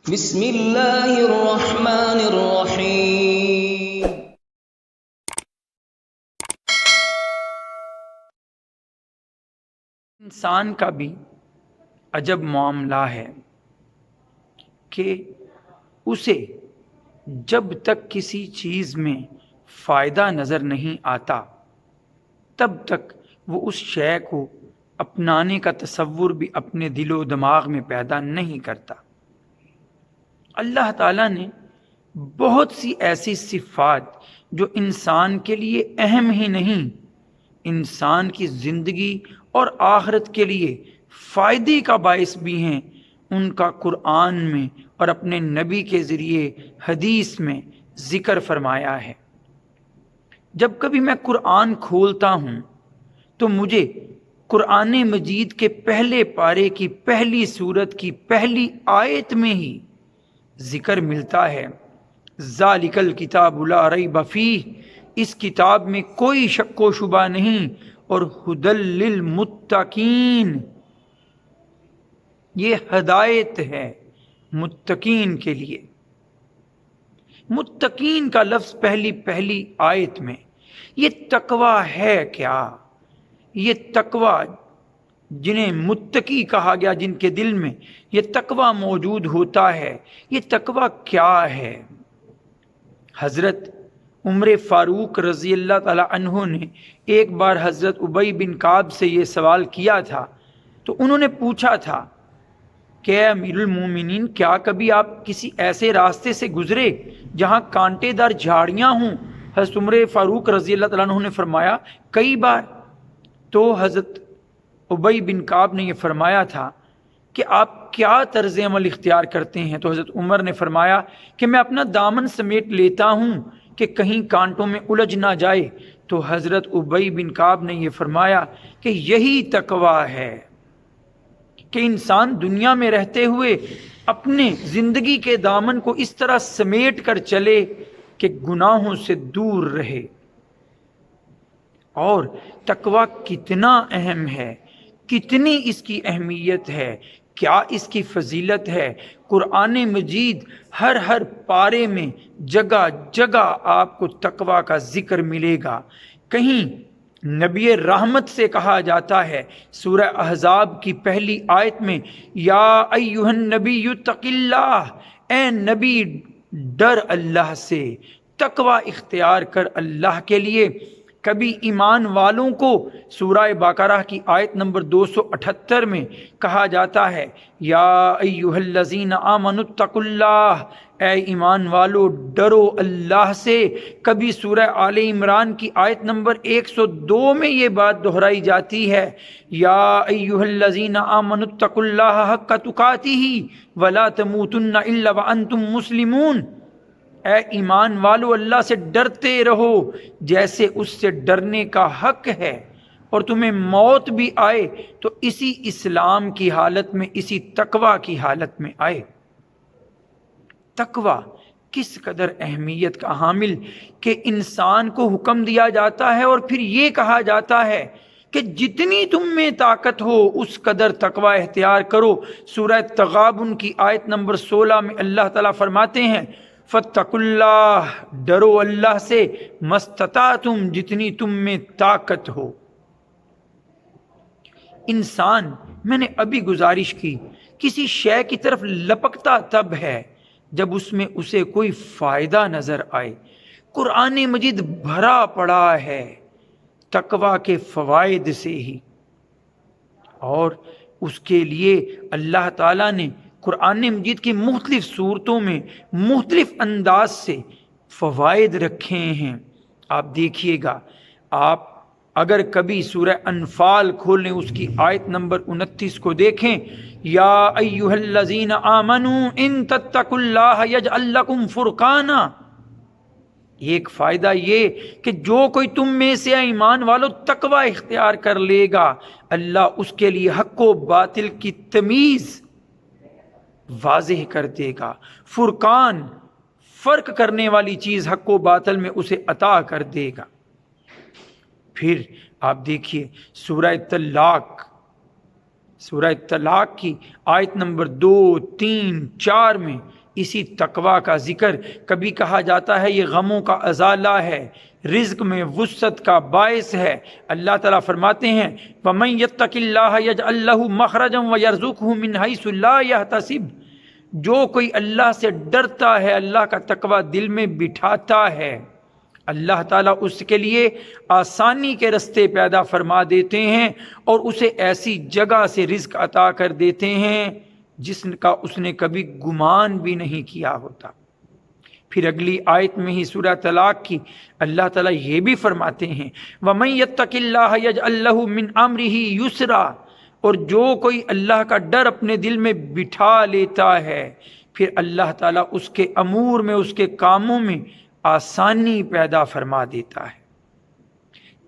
بسم اللہ الرحمن الرحیم۔ انسان کا بھی عجب معاملہ ہے کہ اسے جب تک کسی چیز میں فائدہ نظر نہیں آتا تب تک وہ اس شے کو اپنانے کا تصور بھی اپنے دل و دماغ میں پیدا نہیں کرتا۔ اللہ تعالیٰ نے بہت سی ایسی صفات جو انسان کے لیے اہم ہی نہیں، انسان کی زندگی اور آخرت کے لیے فائدے کا باعث بھی ہیں، ان کا قرآن میں اور اپنے نبی کے ذریعے حدیث میں ذکر فرمایا ہے۔ جب کبھی میں قرآن کھولتا ہوں تو مجھے قرآن مجید کے پہلے پارے کی پہلی سورت کی پہلی آیت میں ہی ذکر ملتا ہے، ذالک الکتاب لا ریب فیہ، اس کتاب میں کوئی شک و شبہ نہیں، اور ھدی للمتقین، یہ ہدایت ہے متقین کے لیے۔ متقین کا لفظ پہلی آیت میں، یہ تقوی ہے کیا؟ یہ تقوی جنہیں متقی کہا گیا، جن کے دل میں یہ تقوی موجود ہوتا ہے، یہ تقوی کیا ہے؟ حضرت عمر فاروق رضی اللہ تعالی عنہ نے ایک بار حضرت ابی بن کعب سے یہ سوال کیا تھا، تو انہوں نے پوچھا تھا کہ اے امیر المومنین، کیا کبھی آپ کسی ایسے راستے سے گزرے جہاں کانٹے دار جھاڑیاں ہوں؟ حضرت عمر فاروق رضی اللہ تعالیٰ عنہ نے فرمایا کئی بار۔ تو حضرت ابی بن کعب نے یہ فرمایا تھا کہ آپ کیا طرز عمل اختیار کرتے ہیں؟ تو حضرت عمر نے فرمایا کہ میں اپنا دامن سمیٹ لیتا ہوں کہ کہیں کانٹوں میں الجھ نہ جائے۔ تو حضرت ابی بن کعب نے یہ فرمایا کہ یہی تقوی ہے کہ انسان دنیا میں رہتے ہوئے اپنے زندگی کے دامن کو اس طرح سمیٹ کر چلے کہ گناہوں سے دور رہے۔ اور تقوی کتنا اہم ہے، کتنی اس کی اہمیت ہے، کیا اس کی فضیلت ہے۔ قرآن مجید ہر پارے میں جگہ جگہ آپ کو تقوی کا ذکر ملے گا۔ کہیں نبی رحمت سے کہا جاتا ہے، سورہ احزاب کی پہلی آیت میں، یا ایھا النبی اتق اللہ، اے نبی ڈر اللہ سے، تقوی اختیار کر اللہ کے لیے۔ کبھی ایمان والوں کو سورہ بقرہ کی آیت نمبر 278 میں کہا جاتا ہے، یا ایھا الذین آمنوا اتقوا اللہ، اے ایمان والو ڈرو اللہ سے۔ کبھی سورہ آل عمران کی آیت نمبر 102 میں یہ بات دہرائی جاتی ہے، یا ایھا الذین آمنوا اتقوا اللہ حق تقاتہ ولا تموتن الا وانتم مسلمون، اے ایمان والو اللہ سے ڈرتے رہو جیسے اس سے ڈرنے کا حق ہے، اور تمہیں موت بھی آئے تو اسی اسلام کی حالت میں، اسی تقوی کی حالت میں آئے۔ تقوی کس قدر اہمیت کا حامل کہ انسان کو حکم دیا جاتا ہے اور پھر یہ کہا جاتا ہے کہ جتنی تم میں طاقت ہو اس قدر تقوی اختیار کرو۔ سورہ تغابن کی آیت نمبر 16 میں اللہ تعالیٰ فرماتے ہیں، فاتقوا اللہ، ڈرو اللہ سے، مستطعتم، جتنی تم میں طاقت ہو۔ انسان، میں نے ابھی گزارش کی، کسی شے کی طرف لپکتا تب ہے جب اس میں اسے کوئی فائدہ نظر آئے۔ قرآن مجید بھرا پڑا ہے تقوی کے فوائد سے ہی، اور اس کے لیے اللہ تعالیٰ نے قرآن مجید کی مختلف صورتوں میں مختلف انداز سے فوائد رکھے ہیں۔ آپ دیکھیے گا، آپ اگر کبھی سورہ انفال کھولیں، اس کی آیت نمبر 29 کو دیکھیں، یا ایھا الذین آمنوا ان تتقوا اللہ یجعل لکم فرقانا، ایک فائدہ یہ کہ جو کوئی تم میں سے ایمان والو تقوی اختیار کر لے گا، اللہ اس کے لیے حق و باطل کی تمیز واضح کر دے گا۔ فرقان، فرق کرنے والی چیز حق و باطل میں اسے عطا کر دے گا۔ پھر آپ دیکھیے سورہ طلاق، سورہ طلاق کی آیت نمبر 2، 3، 4 میں اسی تقوی کا ذکر، کبھی کہا جاتا ہے یہ غموں کا ازالہ ہے، رزق میں وسعت کا باعث ہے۔ اللہ تعالیٰ فرماتے ہیں وَمَن يَتَّقِ اللَّهَ يَجْعَل لَّهُ مَخْرَجًا وَيَرْزُقْهُ مِنْ حَيْثُ لَا يَحْتَسِبُ، جو کوئی اللہ سے ڈرتا ہے، اللہ کا تقوی دل میں بٹھاتا ہے، اللہ تعالیٰ اس کے لیے آسانی کے رستے پیدا فرما دیتے ہیں اور اسے ایسی جگہ سے رزق عطا کر دیتے ہیں جس کا اس نے کبھی گمان بھی نہیں کیا ہوتا۔ پھر اگلی آیت میں ہی سورہ طلاق کی اللہ تعالیٰ یہ بھی فرماتے ہیں وَمَن يَتَّقِ اللَّهَ يَجْعَل لَّهُ مِنْ أَمْرِهِ يُسْرًا، اور جو کوئی اللہ کا ڈر اپنے دل میں بٹھا لیتا ہے پھر اللہ تعالیٰ اس کے امور میں، اس کے کاموں میں آسانی پیدا فرما دیتا ہے۔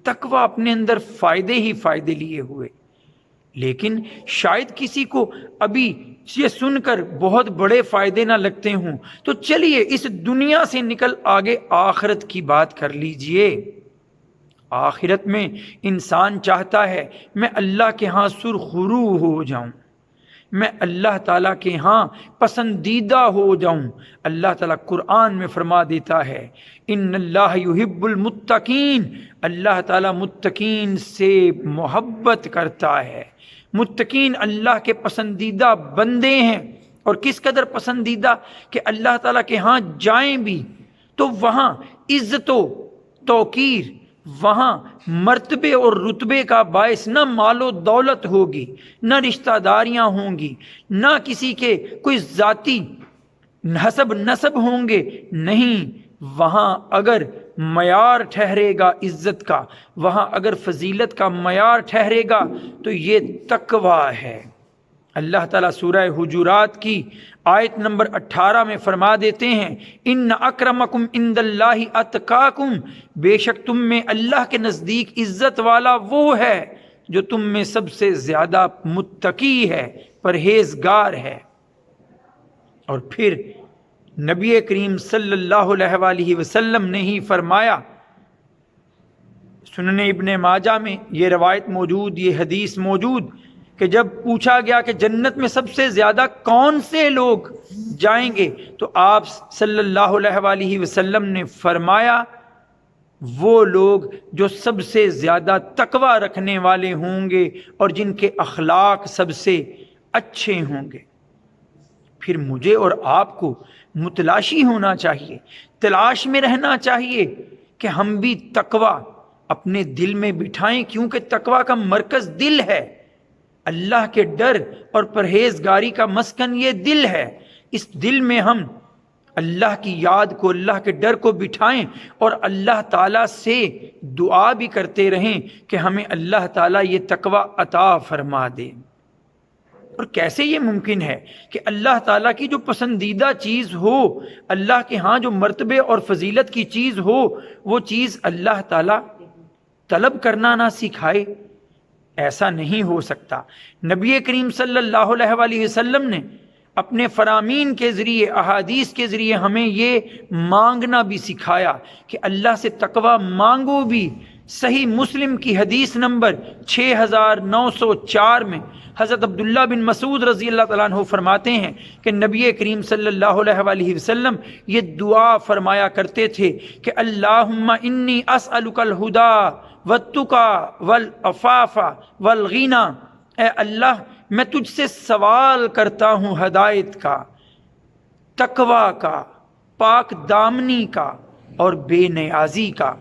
تقوی اپنے اندر فائدے ہی فائدے لیے ہوئے، لیکن شاید کسی کو ابھی یہ سن کر بہت بڑے فائدے نہ لگتے ہوں، تو چلیے اس دنیا سے نکل آگے آخرت کی بات کر لیجئے۔ آخرت میں انسان چاہتا ہے میں اللہ کے ہاں سرخرو ہو جاؤں، میں اللہ تعالیٰ کے ہاں پسندیدہ ہو جاؤں۔ اللہ تعالیٰ قرآن میں فرما دیتا ہے ان اللہ یحب المتقین، اللہ تعالیٰ متقین سے محبت کرتا ہے۔ متقین اللہ کے پسندیدہ بندے ہیں، اور کس قدر پسندیدہ کہ اللہ تعالیٰ کے ہاں جائیں بھی تو وہاں عزت و توقیر، وہاں مرتبے اور رتبے کا باعث نہ مال و دولت ہوگی، نہ رشتہ داریاں ہوں گی، نہ کسی کے کوئی ذاتی حسب نسب ہوں گے، نہیں، وہاں اگر معیار ٹھہرے گا عزت کا، وہاں اگر فضیلت کا معیار ٹھہرے گا تو یہ تقوی ہے۔ اللہ تعالیٰ سورہ حجرات کی آیت نمبر 18 میں فرما دیتے ہیں ان اکرمکم عند اللہ اتقاکم، بے شک تم میں اللہ کے نزدیک عزت والا وہ ہے جو تم میں سب سے زیادہ متقی ہے، پرہیزگار ہے۔ اور پھر نبی کریم صلی اللہ علیہ وآلہ وسلم نے ہی فرمایا، سنن ابن ماجہ میں یہ روایت موجود، یہ حدیث موجود، کہ جب پوچھا گیا کہ جنت میں سب سے زیادہ کون سے لوگ جائیں گے تو آپ صلی اللہ علیہ وآلہ وسلم نے فرمایا وہ لوگ جو سب سے زیادہ تقوی رکھنے والے ہوں گے اور جن کے اخلاق سب سے اچھے ہوں گے۔ پھر مجھے اور آپ کو متلاشی ہونا چاہیے، تلاش میں رہنا چاہیے کہ ہم بھی تقوی اپنے دل میں بٹھائیں، کیونکہ تقوی کا مرکز دل ہے۔ اللہ کے ڈر اور پرہیزگاری کا مسکن یہ دل ہے۔ اس دل میں ہم اللہ کی یاد کو، اللہ کے ڈر کو بٹھائیں اور اللہ تعالیٰ سے دعا بھی کرتے رہیں کہ ہمیں اللہ تعالیٰ یہ تقوی عطا فرما دے۔ اور کیسے یہ ممکن ہے کہ اللہ تعالیٰ کی جو پسندیدہ چیز ہو، اللہ کے ہاں جو مرتبے اور فضیلت کی چیز ہو، وہ چیز اللہ تعالیٰ طلب کرنا نہ سکھائے؟ ایسا نہیں ہو سکتا۔ نبی کریم صلی اللہ علیہ وآلہ وسلم نے اپنے فرامین کے ذریعے، احادیث کے ذریعے ہمیں یہ مانگنا بھی سکھایا کہ اللہ سے تقوی مانگو بھی۔ صحیح مسلم کی حدیث نمبر 6904 میں حضرت عبداللہ بن مسعود رضی اللہ تعالیٰ عنہ فرماتے ہیں کہ نبی کریم صلی اللہ علیہ وآلہ وسلم یہ دعا فرمایا کرتے تھے کہ اللہم انی اسألک الہدی والتقی والعفاف والغنی، اے اللہ میں تجھ سے سوال کرتا ہوں ہدایت کا، تقوی کا، پاک دامنی کا اور بے نیازی کا۔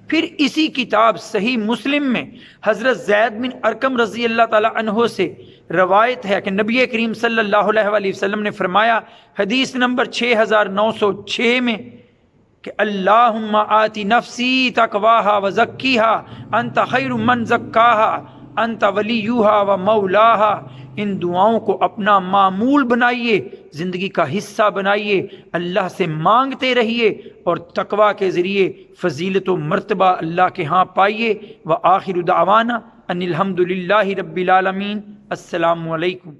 پھر اسی کتاب صحیح مسلم میں حضرت زید بن ارقم رضی اللہ تعالی عنہ سے روایت ہے کہ نبی کریم صلی اللہ علیہ وآلہ وسلم نے فرمایا حدیث نمبر 6906 میں کہ اللہم آتی نفسی تقواہا وزکیہا انت خیر من زکاہا انت ولیہا و مولاہا۔ ان دعاؤں کو اپنا معمول بنائیے، زندگی کا حصہ بنائیے، اللہ سے مانگتے رہیے اور تقوی کے ذریعے فضیلت و مرتبہ اللہ کے ہاں پائیے۔ وآخر دعوانا ان الحمد للہ رب العالمین۔ السلام علیکم۔